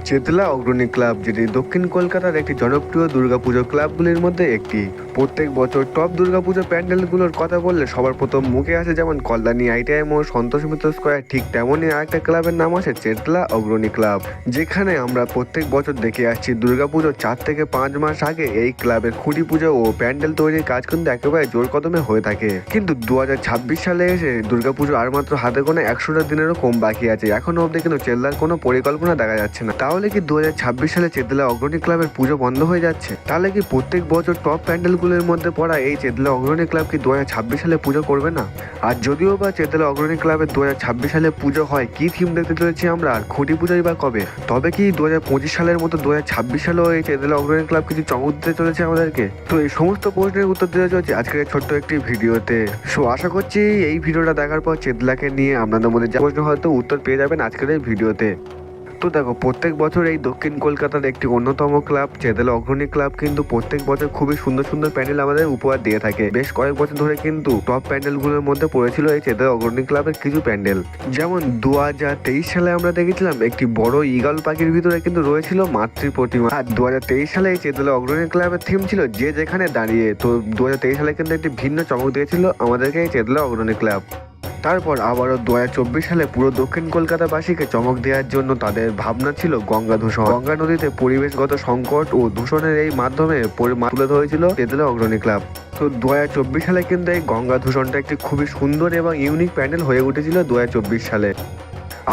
চেতলা অগ্রণী ক্লাব, যেটি দক্ষিণ কলকাতার একটি জনপ্রিয় দুর্গাপুজো ক্লাবগুলির মধ্যে একটি। প্রত্যেক বছর টপ দুর্গাপুজো প্যান্ডেলগুলোর কথা বললে সবার প্রথম মুখে আসে যেমন কল্যাণী আইটিআই মোড়, সন্তোষ মিত্র স্কোয়ার, ঠিক তেমনই আরেকটা ক্লাবের নাম আছে চেতলা অগ্রণী ক্লাব, যেখানে আমরা প্রত্যেক বছর দেখে আসছি দুর্গাপুজো 4 থেকে 5 মাস আগে এই ক্লাবের খুঁটি পুজো ও প্যান্ডেল তৈরির কাজ কিন্তু একেবারে জোর কদমে হয়ে থাকে। কিন্তু 2026 সালে এসে দুর্গাপুজো আর মাত্র হাতে গোনা 100টা দিনেরও কম বাকি আছে। এখনো অব্দি কিন্তু চেতলার কোনো পরিকল্পনা দেখা যাচ্ছে না। তাহলে কি 2026 সালে চেতলা অগ্রণী ক্লাবের পুজো বন্ধ হয়ে যাচ্ছে? তাহলে কি প্রত্যেক বছর টপ প্যান্ডেলগুলোর মধ্যে পড়া এই চেতলা অগ্রণী ক্লাব কি 2026 সালে পুজো করবে না? আর যদিও বা চেতলা অগ্রণী ক্লাবের 2026 সালে পুজো হয়, কি থিম দেখতে চলেছি আমরা, আর খুঁটি পুজোই বা কবে? তবে কি 2025 সালের মতো 2026 সালেও এই চেতলা অগ্রণী ক্লাব কিছু চমক দিতে চলেছে আমাদেরকে? তো এই সমস্ত প্রশ্নের উত্তর দিতে চলেছে আজকের এই ছোট্ট একটি ভিডিওতে। সো আশা করছি এই ভিডিওটা দেখার পর চেতলাকে নিয়ে আপনাদের মধ্যে যা প্রশ্ন হয়তো উত্তর পেয়ে যাবেন আজকের এই ভিডিওতে। তো দেখো, প্রত্যেক বছর এই দক্ষিণ কলকাতার একটি অন্যতম ক্লাব চেতলা অগ্রণী ক্লাব কিন্তু প্রত্যেক বছর খুবই সুন্দর সুন্দর প্যান্ডেল আমাদের উপহার দিয়ে থাকে। বেশ কয়েক বছর ধরে কিন্তু টপ প্যান্ডেলগুলোর মধ্যে পড়েছিল এই চেতলা অগ্রণী ক্লাবের কিছু প্যান্ডেল। যেমন 2023 সালে আমরা দেখেছিলাম একটি বড় ঈগল পাখির ভিতরে কিন্তু রয়েছিল মাতৃ প্রতিমা। আর 2023 সালে এই চেতলা অগ্রণী ক্লাবের থিম ছিল যে যেখানে দাঁড়িয়ে। তো 2023 সালে কিন্তু একটি ভিন্ন চমক দিয়েছিল আমাদেরকে এই চেতলা অগ্রণী ক্লাব। তারপর আবারও 2024 সালে পুরো দক্ষিণ কলকাতাবাসীকে চমক দেওয়ার জন্য তাদের ভাবনা ছিল গঙ্গা দূষণ। গঙ্গা নদীতে পরিবেশগত সংকট ও দূষণের এই মাধ্যমে তুলে ধরেছিল চেতলা অগ্রণী ক্লাব। তো 2024 সালে কিন্তু এই গঙ্গা দূষণটা একটি খুবই সুন্দর এবং ইউনিক প্যান্ডেল হয়ে উঠেছিল 2024 সালে।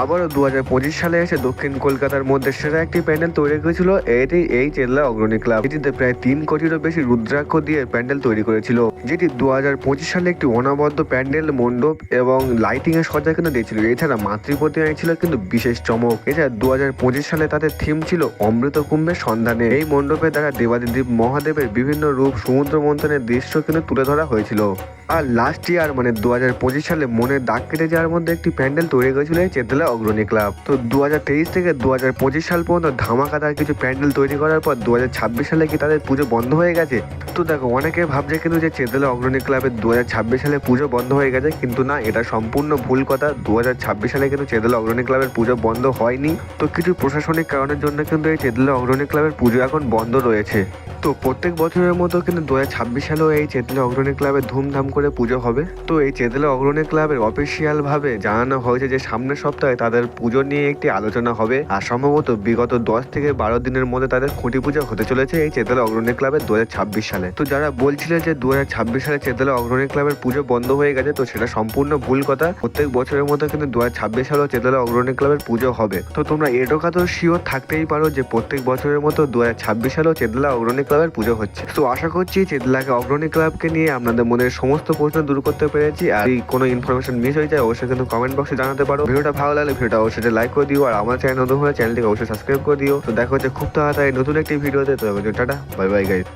আবারও 2025 সালে এসে দক্ষিণ কলকাতার মধ্যে সেরা একটি প্যান্ডেল তৈরি করেছিল এটি এই চেতলা অগ্রণী ক্লাব। এটিতে প্রায় 3 কোটিরও বেশি রুদ্রাক্ষ দিয়ে প্যান্ডেল তৈরি করেছিল, যেটি 2025 সালে একটি অনবদ্য প্যান্ডেল, মণ্ডপ এবং লাইটিং এর সজ্জা কিন্তু দিয়েছিল। এছাড়া মাতৃ প্রতিমায় ছিল কিন্তু বিশেষ চমক। এছাড়া 2025 সালে তাদের থিম ছিল অমৃত কুম্ভের সন্ধানে। এই মণ্ডপের দ্বারা দেবাদিদেব মহাদেবের বিভিন্ন রূপ, সমুদ্র মন্থনের দৃশ্য কিন্তু তুলে ধরা হয়েছিল। আর লাস্ট ইয়ার মানে 2025 সালে মনের দাগ কেটে যাওয়ার মধ্যে একটি প্যান্ডেল তৈরি করেছিল এই চেতলা অগ্রণী ক্লাব। তো 2023 থেকে 2025 সাল পর্যন্ত ধামাকাদার কিছু প্যান্ডেল তৈরি করার পর 2026 সালে কি তাদের পুজো বন্ধ হয়ে গেছে? তো দেখো, অনেকে ভাবছে কিন্তু যে চেতলা অগ্রণী ক্লাবের 2026 সালে পুজো বন্ধ হয়ে গেছে, কিন্তু না, এটা সম্পূর্ণ ভুল কথা। 2026 সালে কিন্তু চেতলা অগ্রণী ক্লাবের পুজো বন্ধ হয়নি। তো কিছু প্রশাসনিক কারণের জন্য কিন্তু এই চেতলা অগ্রণী ক্লাবের পুজো এখন বন্ধ রয়েছে। তো প্রত্যেক বছরের মতো কিন্তু 2026 সালেও এই চেতলা অগ্রণী ক্লাবের ধুমধাম করে পুজো হবে। তো এই চেতলা অগ্রণী ক্লাবের অফিসিয়াল ভাবে জানানো হয়েছে যে সামনের সপ্তাহে তাদের পুজো নিয়ে একটি আলোচনা হবে। আর সম্ভবত বিগত 10 থেকে 12 দিনের মধ্যে তাদের খুঁটি পুজো হতে চলেছে এই চেতলা অগ্রণী ক্লাবের 2026 সালে। তো যারা বলছিলেন যে 2026 সালে চেতলা অগ্রণী ক্লাবের পুজো বন্ধ হয়ে গেছে, তো সেটা সম্পূর্ণ ভুল কথা। প্রত্যেক বছরের মতো কিন্তু 2026 সালেও চেতলা অগ্রণী ক্লাবের পুজো হবে। তো তোমরা এটা তো শিওর থাকতেই পারো যে প্রত্যেক বছরের মতো 2026 সালেও চেতলা অগ্রণী ক্লাবের পুজো হচ্ছে। তো আশা করছি চেতলাকে অগ্রণী ক্লাবকে নিয়ে আপনাদের মনের সমস্ত প্রশ্ন দূর করতে পেরেছি। আর কোনো ইনফরমেশন মিস হয়ে যায় অবশ্যই কিন্তু কমেন্ট বক্সে জানাতে পারো। ভিডিওটা ভালো লাগলে ভিডিওটা অবশ্যই লাইক করে দিও, আর আমার চ্যানেল নতুন হলে চ্যানেলটিকে অবশ্যই সাবস্ক্রাইব করে দিও। তো দেখা হচ্ছে খুব তাড়াতাড়ি নতুন একটি ভিডিওতে। তো টাটা, বাই বাই গাইস।